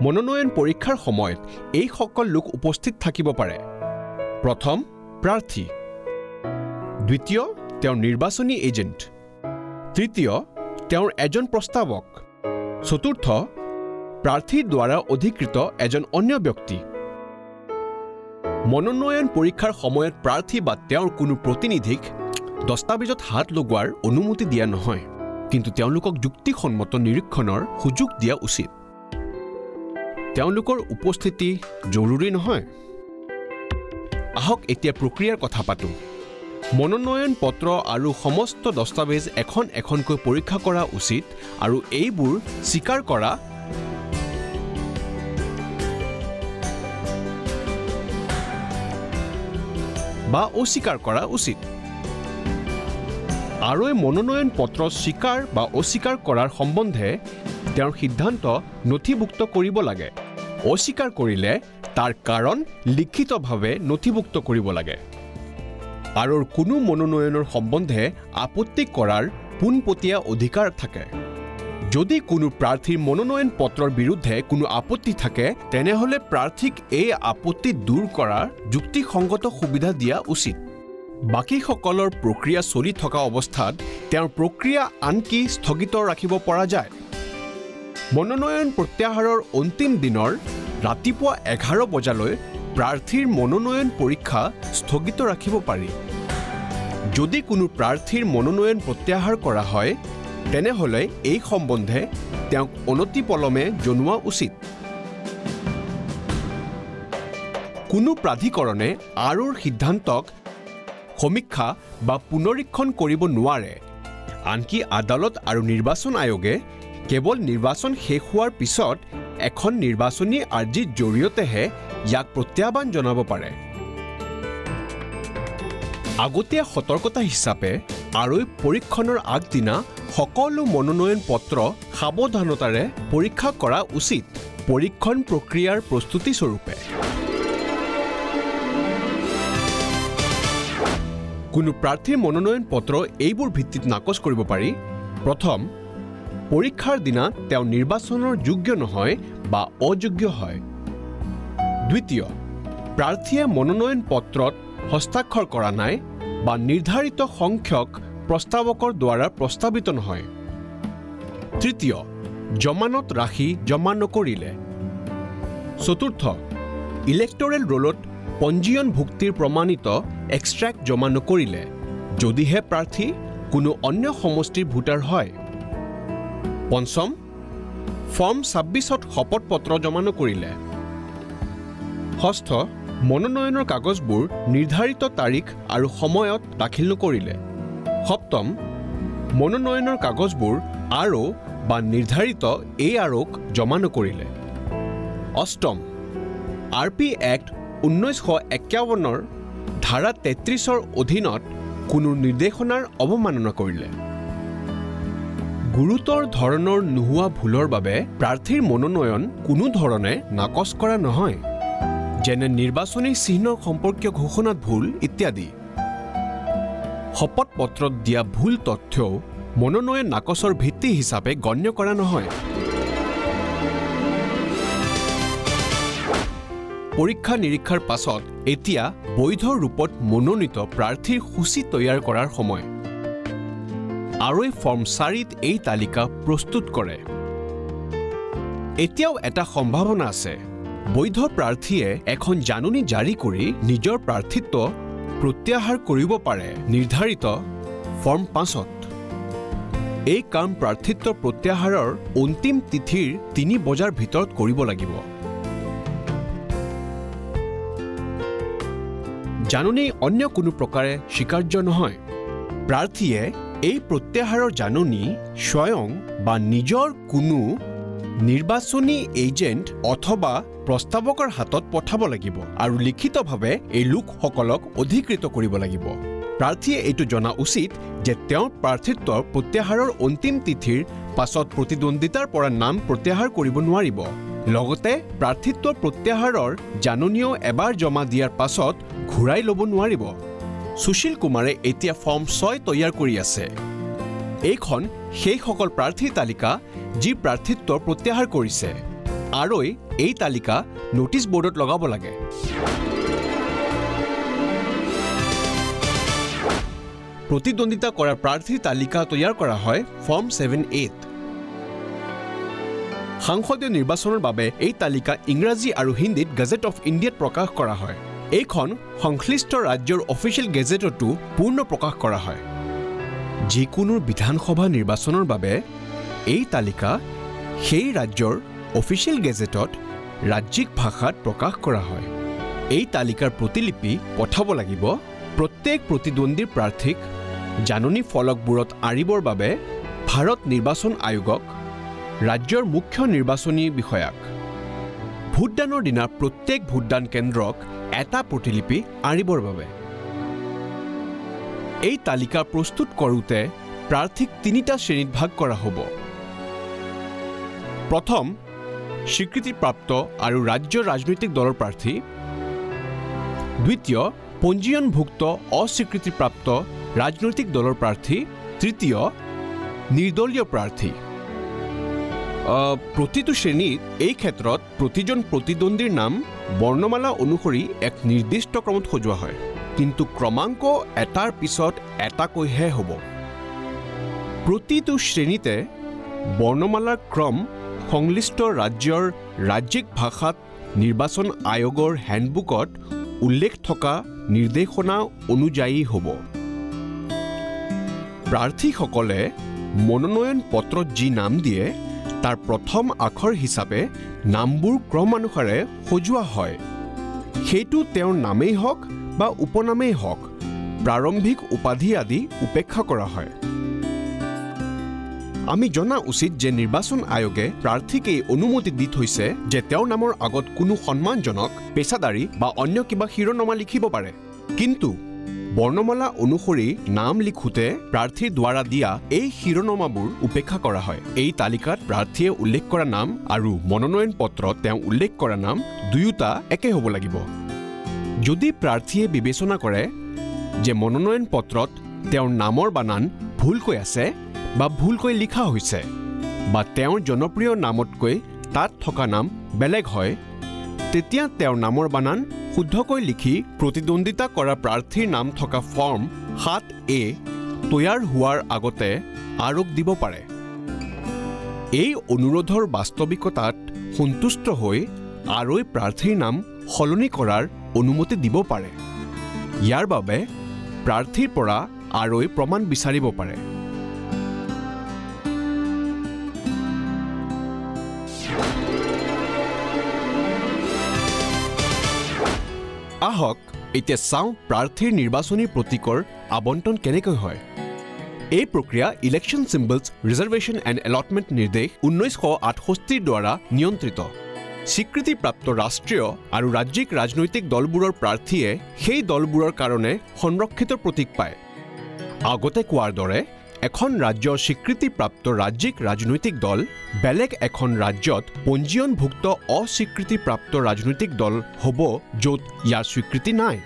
মনোনয়ন পৰীক্ষাৰ সময়ত এইসকল লোক উপস্থিত থাকিব পাৰে। প্ৰথম, প্ৰাৰ্থী; দ্বিতীয়, তেওঁৰ নিৰ্বাচনী এজেণ্ট; তৃতীয়, তেওঁৰ এজন প্ৰস্তাৱক; চতুৰ্থ, প্ৰাৰ্থীৰ দ্বাৰা অধিকৃত এজন অন্য ব্যক্তি; মনোনয়ন পৰীক্ষাৰ সময়ত প্ৰাৰ্থী বা তেওঁৰ কোনো প্ৰতিনিধিক দস্তাবেজত হাত লগোৱাৰ অনুমতি দিয়া নহয়, কিন্তু তেওঁলোকক যুক্তিসন্মত নিৰীক্ষণৰ সুযোগ দিয়া উচিত। তেওঁলোকৰ উপস্থিতি জৰুৰী নহয়। আহক এতিয়া প্ৰক্ৰিয়াৰ কথা পাতো। মনোনয়ন পত্ৰ আৰু সমস্ত দস্তাবেজ এখন এখনকৈ পৰীক্ষা কৰা উচিত আৰু এইবোৰ স্বীকাৰ কৰা বা অস্বীকাৰ কৰা উচিত। আৰু এই মনোনয়ন পত্ৰ স্বীকাৰ বা অস্বীকাৰ কৰাৰ সম্বন্ধে তেওঁৰ সিদ্ধান্ত নথিভুক্ত কৰিব লাগে। অস্বীকাৰ কৰিলে তাৰ কাৰণ লিখিতভাৱে নথিভুক্ত কৰিব লাগে। আৰু কোনো মনোনয়নৰ সম্বন্ধে আপত্তি কৰাৰ পোনপটীয়া অধিকাৰ থাকে। যদি কোনো প্ৰাৰ্থীৰ মনোনয়ন পত্ৰৰ বিৰুদ্ধে কোনো আপত্তি থাকে, তেনেহ'লে প্ৰাৰ্থীক এই আপত্তি দূৰ কৰাৰ যুক্তিসংগত সুবিধা দিয়া উচিত। বাকীসকলৰ প্ৰক্ৰিয়া চলি থকা অৱস্থাত তেওঁৰ প্ৰক্ৰিয়া আনকি স্থগিত ৰাখিব পৰা যায়। মনোনয়ন প্ৰত্যাহাৰৰ অন্তিম দিনৰ ৰাতিপুৱা 11 বজালৈ প্ৰাৰ্থীৰ মনোনয়ন পৰীক্ষা স্থগিত ৰাখিব পাৰি। যদি কোনো প্ৰাৰ্থীৰ মনোনয়ন প্ৰত্যাহাৰ কৰা হয়, তেনেহ'লে এই সম্বন্ধে তেওঁক অনতিপলমে জনোৱা উচিত। কোনো প্ৰাধিকৰণে আৰুৰ সিদ্ধান্তক সমীক্ষা বা পুনৰীক্ষণ কৰিব নোৱাৰে। আনকি আদালত আৰু নিৰ্বাচন আয়োগে কেৱল নিৰ্বাচন শেষ হোৱাৰ পিছত এখন নিৰ্বাচনী আৰ্জিৰ জৰিয়তেহে ইয়াক প্ৰত্যাহ্বান জনাব পাৰে। আগতীয়া সতৰ্কতা হিচাপে আৰু পৰীক্ষণৰ আগদিনা সকলো মনোনয়ন পত্ৰ সাৱধানতাৰে পৰীক্ষা কৰা উচিত। পৰীক্ষণ প্ৰক্ৰিয়াৰ প্ৰস্তুতি স্বৰূপে কোনো প্ৰাৰ্থীৰ মনোনয়ন পত্ৰ এইবোৰ ভিত্তিত নাকচ কৰিব পাৰি। প্ৰথম, পৰীক্ষাৰ দিনা তেওঁ নিৰ্বাচনৰ যোগ্য নহয় বা অযোগ্য হয়। দ্বিতীয়, প্ৰাৰ্থীয়ে মনোনয়ন পত্ৰত হস্তাক্ষৰ কৰা নাই বা নিৰ্ধাৰিত সংখ্যক প্ৰস্তাৱকৰ দ্বাৰা প্ৰস্তাৱিত নহয়। তৃতীয়, জমানত ৰাশি জমা নকৰিলে। চতুৰ্থ, ইলেক্টৰেল ৰোলত পঞ্জীয়নভুক্তিৰ প্ৰমাণিত এক্সট্ৰেক্ট জমা নকৰিলে, যদিহে প্ৰাৰ্থী কোনো অন্য সমষ্টিৰ ভোটাৰ হয়। পঞ্চম, ফৰ্ম 26ত শপত পত্ৰ জমা নকৰিলে। ষষ্ঠ, মনোনয়নৰ কাগজবোৰ নিৰ্ধাৰিত তাৰিখ আৰু সময়ত দাখিল নকৰিলে। সপ্তম, মনোনয়নৰ কাগজবোৰ আৰু বা নিৰ্ধাৰিত AROক জমা নকৰিলে। অষ্টম, RP এক্ট 1951ৰ ধাৰা 33ৰ অধীনত কোনো নিৰ্দেশনাৰ অৱমাননা কৰিলে। গুৰুতৰ ধৰণৰ নোহোৱা ভুলৰ বাবে প্ৰাৰ্থীৰ মনোনয়ন কোনো ধৰণে নাকচ কৰা নহয়, যেনে নিৰ্বাচনী চিহ্ন সম্পৰ্কীয় ঘোষণাত ভুল ইত্যাদি। শপত পত্ৰত দিয়া ভুল তথ্যও মনোনয়ন নাকচৰ ভিত্তি হিচাপে গণ্য কৰা নহয়। পৰীক্ষা নিৰীক্ষাৰ পাছত এতিয়া বৈধ ৰূপত মনোনীত প্ৰাৰ্থীৰ সূচী তৈয়াৰ কৰাৰ সময়। আৰু এই ফৰ্ম 4ত এই তালিকা প্ৰস্তুত কৰে। এতিয়াও এটা সম্ভাৱনা আছে। বৈধ প্ৰাৰ্থীয়ে এখন জাননী জাৰি কৰি নিজৰ প্ৰাৰ্থিত্ব প্ৰত্যাহাৰ কৰিব পাৰে নিৰ্ধাৰিত ফৰ্ম 5ত। এই কাম প্ৰাৰ্থিত্ব প্ৰত্যাহাৰৰ অন্তিম তিথিৰ 3 বজাৰ ভিতৰত কৰিব লাগিব। জাননী অন্য কোনো প্ৰকাৰে স্বীকাৰ্য নহয়। প্ৰাৰ্থীয়ে এই প্ৰত্যাহাৰৰ জাননী স্বয়ং বা নিজৰ কোনো নিৰ্বাচনী এজেণ্ট অথবা প্ৰস্তাৱকৰ হাতত পঠাব লাগিব আৰু লিখিতভাৱে এই লোকসকলক অধিকৃত কৰিব লাগিব। প্ৰাৰ্থীয়ে এইটো জনা উচিত যে তেওঁৰ প্ৰাৰ্থিত্বৰ প্ৰত্যাহাৰৰ অন্তিম তিথিৰ পাছত প্ৰতিদ্বন্দ্বিতাৰ পৰা নাম প্ৰত্যাহাৰ কৰিব নোৱাৰিব। লগতে প্ৰাৰ্থিত্ব প্ৰত্যাহাৰৰ জাননীও এবাৰ জমা দিয়াৰ পাছত ঘূৰাই ল'ব নোৱাৰিব। সুশীল কুমাৰে এতিয়া ফৰ্ম 6 তৈয়াৰ কৰি আছে। এইখন সেইসকল প্ৰাৰ্থীৰ তালিকা যি প্ৰাৰ্থিত্ব প্ৰত্যাহাৰ কৰিছে আৰু এই তালিকা নোটিছ বৰ্ডত লগাব লাগে। প্ৰতিদ্বন্দ্বিতা কৰা প্ৰাৰ্থীৰ তালিকা তৈয়াৰ কৰা হয় ফৰ্ম 7A-ত। সাংসদীয় নিৰ্বাচনৰ বাবে এই তালিকা ইংৰাজী আৰু হিন্দীত গেজেট অফ ইণ্ডিয়াত প্ৰকাশ কৰা হয়। এইখন সংশ্লিষ্ট ৰাজ্যৰ অফিচিয়েল গেজেটতো পূৰ্ণ প্ৰকাশ কৰা হয়। যিকোনো বিধানসভা নিৰ্বাচনৰ বাবে এই তালিকা সেই ৰাজ্যৰ অফিচিয়েল গেজেটত ৰাজ্যিক ভাষাত প্ৰকাশ কৰা হয়। এই তালিকাৰ প্ৰতিলিপি পঠাব লাগিব প্ৰত্যেক প্ৰতিদ্বন্দ্বী প্ৰাৰ্থীক জাননী ফলকবোৰত আঁৰিবৰ বাবে ভাৰত নিৰ্বাচন আয়োগক, ৰাজ্যৰ মুখ্য নিৰ্বাচনী বিষয়াক। ভোটদানৰ দিনা প্ৰত্যেক ভোটদান কেন্দ্ৰক এটা প্ৰতিলিপি আঁৰিবৰ বাবে। এই তালিকা প্ৰস্তুত কৰোঁতে প্ৰাৰ্থীক 3টা শ্ৰেণীত ভাগ কৰা হ'ব। প্ৰথম, স্বীকৃতিপ্ৰাপ্ত আৰু ৰাজ্যৰ ৰাজনৈতিক দলৰ প্ৰাৰ্থী। দ্বিতীয়, পঞ্জীয়নভুক্ত অস্বীকৃতিপ্ৰাপ্ত ৰাজনৈতিক দলৰ প্ৰাৰ্থী। তৃতীয়, নিৰ্দলীয় প্ৰাৰ্থী। প্ৰতিটো শ্ৰেণীত এই ক্ষেত্ৰত প্ৰতিজন প্ৰতিদ্বন্দ্বীৰ নাম বৰ্ণমালা অনুসৰি এক নিৰ্দিষ্ট ক্ৰমত সজোৱা হয়, কিন্তু ক্ৰমাংক এটাৰ পিছত এটাকৈহে হ'ব। প্ৰতিটো শ্ৰেণীতে বৰ্ণমালাৰ ক্ৰম সংশ্লিষ্ট ৰাজ্যৰ ৰাজ্যিক ভাষাত নিৰ্বাচন আয়োগৰ হেণ্ডবুকত উল্লেখ থকা নিৰ্দেশনা অনুযায়ী হ'ব। প্ৰাৰ্থীসকলে মনোনয়ন পত্ৰত যি নাম দিয়ে তাৰ প্ৰথম আখৰ হিচাপে নামবোৰ ক্ৰমানুসাৰে সজোৱা হয়। সেইটো তেওঁৰ নামেই হওক বা উপনামেই হওক, প্ৰাৰম্ভিক উপাধি আদি উপেক্ষা কৰা হয়। আমি জনা উচিত যে নিৰ্বাচন আয়োগে প্ৰাৰ্থীক এই অনুমতি দি থৈছে যে তেওঁৰ নামৰ আগত কোনো সন্মানজনক, পেছাদাৰী বা অন্য কিবা শিৰোনামা লিখিব পাৰে। কিন্তু বৰ্ণমালা অনুসৰি নাম লিখোঁতে প্ৰাৰ্থীৰ দ্বাৰা দিয়া এই শিৰোনামাবোৰ উপেক্ষা কৰা হয়। এই তালিকাত প্ৰাৰ্থীয়ে উল্লেখ কৰা নাম আৰু মনোনয়ন পত্ৰত তেওঁ উল্লেখ কৰা নাম দুয়োটা একে হ'ব লাগিব। যদি প্ৰাৰ্থীয়ে বিবেচনা কৰে যে মনোনয়ন পত্ৰত তেওঁৰ নামৰ বানান ভুলকৈ আছে বা ভুলকৈ লিখা হৈছে, বা তেওঁৰ জনপ্ৰিয় নামতকৈ তাত থকা নাম বেলেগ হয়, তেতিয়া তেওঁৰ নামৰ বানান শুদ্ধকৈ লিখি প্ৰতিদ্বন্দ্বিতা কৰা প্ৰাৰ্থীৰ নাম থকা ফৰ্ম 7A তৈয়াৰ হোৱাৰ আগতে আৰোপ দিব পাৰে। এই অনুৰোধৰ বাস্তৱিকতাত সন্তুষ্ট হৈ আৰৈ প্ৰাৰ্থীৰ নাম সলনি কৰাৰ অনুমতি দিব পাৰে। ইয়াৰ বাবে প্ৰাৰ্থীৰ পৰা আৰৈ প্ৰমাণ বিচাৰিব পাৰে। আহক এতিয়া চাওঁ প্ৰাৰ্থীৰ নিৰ্বাচনী প্ৰতীকৰ আবণ্টন কেনেকৈ হয়। এই প্ৰক্ৰিয়া election symbols reservation and allotment নিৰ্দেশ 1968 দ্বাৰা নিয়ন্ত্ৰিত। স্বীকৃতিপ্ৰাপ্ত ৰাষ্ট্ৰীয় আৰু ৰাজ্যিক ৰাজনৈতিক দলবোৰৰ প্ৰাৰ্থীয়ে সেই দলবোৰৰ কাৰণে সংৰক্ষিত প্ৰতীক পায়। আগতে কোৱাৰ দৰে এখন ৰাজ্যৰ স্বীকৃতিপ্ৰাপ্ত ৰাজ্যিক ৰাজনৈতিক দল বেলেগ এখন ৰাজ্যত পঞ্জীয়নভুক্ত অস্বীকৃতিপ্ৰাপ্ত ৰাজনৈতিক দল হ'ব য'ত ইয়াৰ স্বীকৃতি নাই।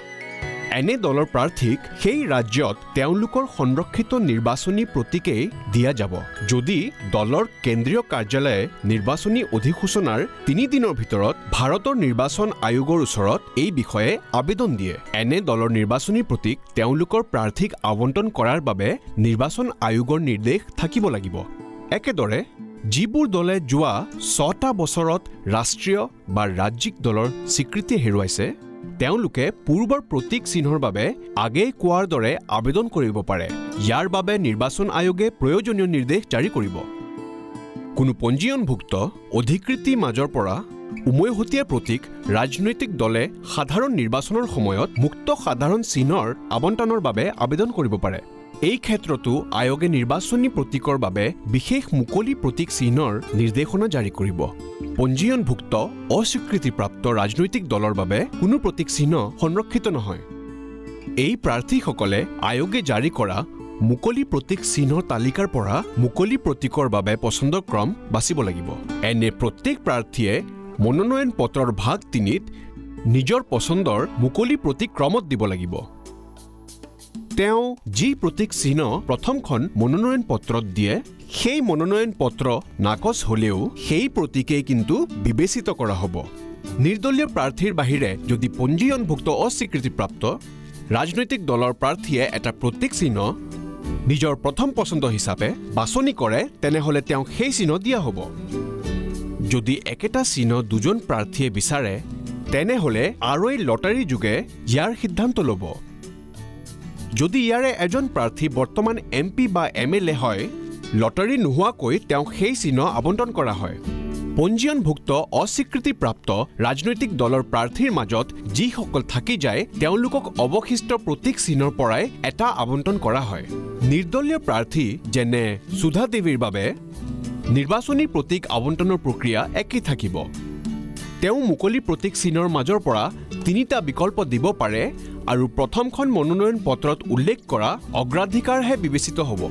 এনে দলৰ প্ৰাৰ্থীক সেই ৰাজ্যত তেওঁলোকৰ সংৰক্ষিত নিৰ্বাচনী প্ৰতীকেই দিয়া যাব। যদি দলৰ কেন্দ্ৰীয় কাৰ্যালয়ে নিৰ্বাচনী অধিসূচনাৰ 3 দিনৰ ভিতৰত ভাৰতৰ নিৰ্বাচন আয়োগৰ ওচৰত এই বিষয়ে আবেদন দিয়ে, এনে দলৰ নিৰ্বাচনী প্ৰতীক তেওঁলোকৰ প্ৰাৰ্থীক আবণ্টন কৰাৰ বাবে নিৰ্বাচন আয়োগৰ নিৰ্দেশ থাকিব লাগিব। একেদৰে যিবোৰ দলে যোৱা 6টা বছৰত ৰাষ্ট্ৰীয় বা ৰাজ্যিক দলৰ স্বীকৃতি হেৰুৱাইছে, তেওঁলোকে পূৰ্বৰ প্ৰতীক চিহ্নৰ বাবে আগেয়ে কোৱাৰ দৰে আবেদন কৰিব পাৰে। ইয়াৰ বাবে নিৰ্বাচন আয়োগে প্ৰয়োজনীয় নিৰ্দেশ জাৰি কৰিব। কোনো পঞ্জীয়নভুক্ত অধিকৃতি মাজৰ পৰা উমৈহতীয়া প্ৰতীক ৰাজনৈতিক দলে সাধাৰণ নিৰ্বাচনৰ সময়ত মুক্ত সাধাৰণ চিহ্নৰ আবণ্টনৰ বাবে আবেদন কৰিব পাৰে। এই ক্ষেত্ৰতো আয়োগে নিৰ্বাচনী প্ৰতীকৰ বাবে বিশেষ মুকলি প্ৰতীক চিহ্নৰ নিৰ্দেশনা জাৰি কৰিব। পঞ্জীয়নভুক্ত অস্বীকৃতিপ্ৰাপ্ত ৰাজনৈতিক দলৰ বাবে কোনো প্ৰতীক চিহ্ন সংৰক্ষিত নহয়। এই প্ৰাৰ্থীসকলে আয়োগে জাৰি কৰা মুকলি প্ৰতীক চিহ্নৰ তালিকাৰ পৰা মুকলি প্ৰতীকৰ বাবে পচন্দৰ ক্ৰম বাছিব লাগিব। এনে প্ৰত্যেক প্ৰাৰ্থীয়ে মনোনয়ন পত্ৰৰ ভাগ 3ত নিজৰ পচন্দৰ মুকলি প্ৰতীক ক্ৰমত দিব লাগিব। তেওঁ যি প্ৰতীক চিহ্ন প্ৰথমখন মনোনয়ন পত্ৰত দিয়ে, সেই মনোনয়ন পত্ৰ নাকচ হ'লেও সেই প্ৰতীকেই কিন্তু বিবেচিত কৰা হ'ব। নিৰ্দলীয় প্ৰাৰ্থীৰ বাহিৰে যদি পঞ্জীয়নভুক্ত অস্বীকৃতিপ্ৰাপ্ত ৰাজনৈতিক দলৰ প্ৰাৰ্থীয়ে এটা প্ৰতীক চিহ্ন নিজৰ প্ৰথম পচন্দ হিচাপে বাছনি কৰে, তেনেহ'লে তেওঁক সেই চিহ্ন দিয়া হ'ব। যদি একেটা চিহ্ন দুজন প্ৰাৰ্থীয়ে বিচাৰে, তেনেহ'লে আৰু এই লটাৰী যোগে ইয়াৰ সিদ্ধান্ত ল'ব। যদি ইয়াৰে এজন প্ৰাৰ্থী বৰ্তমান MP বা MLA হয়, লটাৰী নোহোৱাকৈ তেওঁক সেই চিহ্ন আবণ্টন কৰা হয়। পঞ্জীয়নভুক্ত অস্বীকৃতিপ্ৰাপ্ত ৰাজনৈতিক দলৰ প্ৰাৰ্থীৰ মাজত যিসকল থাকি যায় তেওঁলোকক অৱশিষ্ট প্ৰতীক চিহ্নৰ পৰাই এটা আবণ্টন কৰা হয়। নিৰ্দলীয় প্ৰাৰ্থী যেনে সুধা দেৱীৰ বাবে নিৰ্বাচনী প্ৰতীক আবণ্টনৰ প্ৰক্ৰিয়া একেই থাকিব। তেওঁ মুকলি প্ৰতীক চিহ্নৰ মাজৰ পৰা 3টা বিকল্প দিব পাৰে আৰু প্ৰথমখন মনোনয়ন পত্ৰত উল্লেখ কৰা অগ্ৰাধিকাৰহে বিবেচিত হ'ব।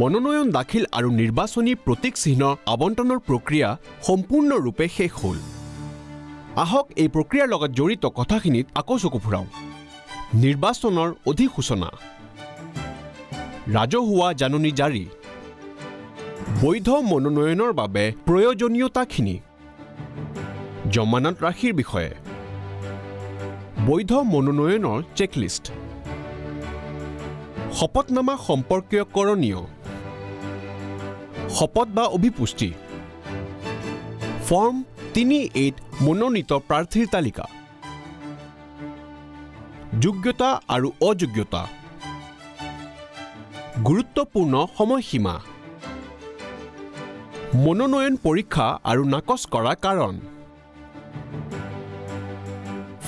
মনোনয়ন দাখিল আৰু নিৰ্বাচনী প্ৰতীক চিহ্ন আবণ্টনৰ প্ৰক্ৰিয়া সম্পূৰ্ণৰূপে শেষ হ'ল। আহক এই প্ৰক্ৰিয়াৰ লগত জড়িত কথাখিনিত আকৌ চকু ফুৰাওঁ। নিৰ্বাচনৰ অধিসূচনা, ৰাজহুৱা জাননী জাৰি, বৈধ মনোনয়নৰ বাবে প্ৰয়োজনীয়তাখিনি, জমানত ৰাশিৰ বিষয়ে, বৈধ মনোনয়নৰ চেকলিষ্ট, শপতনামা সম্পৰ্কীয় কৰণীয়, শপত বা অভিপুষ্টি, ফৰ্ম 38 মনোনীত প্ৰাৰ্থীৰ তালিকা, যোগ্যতা আৰু অযোগ্যতা, গুৰুত্বপূৰ্ণ সময়সীমা, মনোনয়ন পৰীক্ষা আৰু নাকচ কৰা কাৰণ,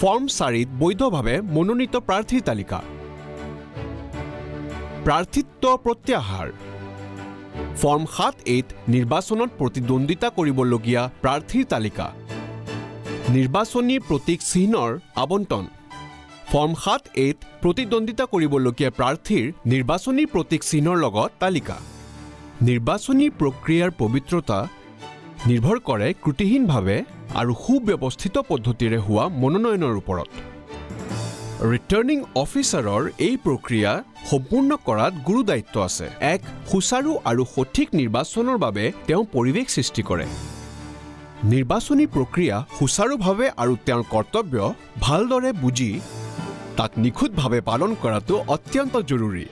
ফৰ্ম 4ত বৈধভাৱে মনোনীত প্ৰাৰ্থীৰ তালিকা, প্ৰাৰ্থিত্ব প্ৰত্যাহাৰ, ফৰ্ম 7-8 নিৰ্বাচনত প্ৰতিদ্বন্দ্বিতা কৰিবলগীয়া প্ৰাৰ্থীৰ তালিকা, নিৰ্বাচনী প্ৰতীক চিহ্নৰ আবণ্টন, ফৰ্ম 7-8 প্ৰতিদ্বন্দ্বিতা কৰিবলগীয়া প্ৰাৰ্থীৰ নিৰ্বাচনী প্ৰতীক চিহ্নৰ লগত তালিকা। নিৰ্বাচনী প্ৰক্ৰিয়াৰ পবিত্ৰতা নিৰ্ভৰ কৰে ত্ৰুটিহীনভাৱে আৰু সুব্যৱস্থিত পদ্ধতিৰে হোৱা মনোনয়নৰ ওপৰত। ৰিটাৰ্নিং অফিচাৰৰ এই প্ৰক্ৰিয়া সম্পূৰ্ণ কৰাত গুৰু দায়িত্ব আছে। এক সুচাৰু আৰু সঠিক নিৰ্বাচনৰ বাবে তেওঁ পৰিৱেশ সৃষ্টি কৰে। নিৰ্বাচনী প্ৰক্ৰিয়া সুচাৰুভাৱে আৰু তেওঁৰ কৰ্তব্য ভালদৰে বুজি তাক নিখুঁতভাৱে পালন কৰাটো অত্যন্ত জৰুৰী।